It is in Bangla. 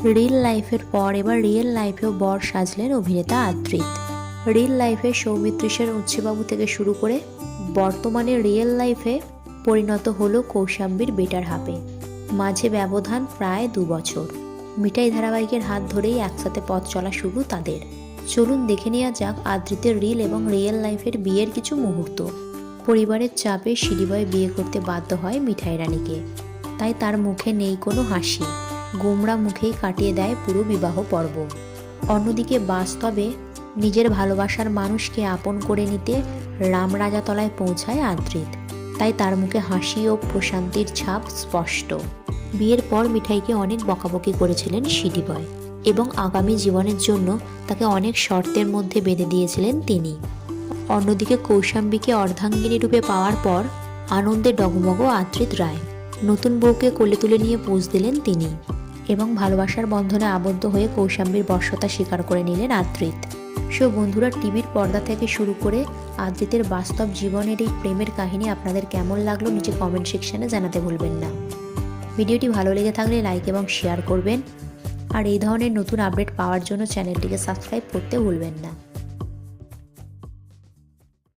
রিল লাইফের পর এবার রিয়েল লাইফেও বর সাজলেন অভিনেতা আদ্রিত। রিল লাইফে সৌমিত্র সেন উচ্ছেবাবু থেকে শুরু করে বর্তমানে রিয়েল লাইফে পরিণত হলো কৌশাম্বীর বেটার হাফে। মাঝে ব্যবধান প্রায় 2 বছর। মিঠাই ধারাবাহিকের হাত ধরেই একসাথে পথ চলা শুরু তাদের। চলুন দেখে নেওয়া যাক আদ্রিতের রিল এবং রিয়েল লাইফের বিয়ের কিছু মুহূর্ত। পরিবারের চাপে সিঁড়িবয়ে বিয়ে করতে বাধ্য হয় মিঠাই রানীকে, তাই তার মুখে নেই কোনো হাসি। গোমড়া মুখেই কাটিয়ে দেয় পুরো বিবাহ পর্ব। অন্যদিকে বাস্তবে নিজের ভালোবাসার মানুষকে আপন করে নিতে রামরাজাতলায় পৌঁছায় আদ্রিত, তাই তার মুখে হাসি ও প্রশান্তির ছাপ স্পষ্ট। বিয়ের পর মিঠাইকে অনেক বকাবকি করেছিলেন সিডি বয় এবং আগামী জীবনের জন্য তাকে অনেক শর্তের মধ্যে বেঁধে দিয়েছিলেন তিনি। অন্যদিকে কৌশাম্বীকে অর্ধাঙ্গিনী রূপে পাওয়ার পর আনন্দে ডগমগ আদ্রিত রায়। নতুন বউকে কোলে তুলে নিয়ে পোজ দিলেন তিনি এবং ভালোবাসার বন্ধনে আবদ্ধ হয়ে কৌশাম্বীর বশ্যতা স্বীকার করে নিলেন আদ্রিত। সো বন্ধুরা, টিভির পর্দা থেকে শুরু করে আদ্রিতের বাস্তব জীবনের এই প্রেমের কাহিনী আপনাদের কেমন লাগলো নিচে কমেন্ট সেকশনে জানাতে ভুলবেন না। ভিডিওটি ভালো লেগে থাকলে লাইক এবং শেয়ার করবেন, আর এই ধরনের নতুন আপডেট পাওয়ার জন্য চ্যানেলটিকে সাবস্ক্রাইব করতে ভুলবেন না।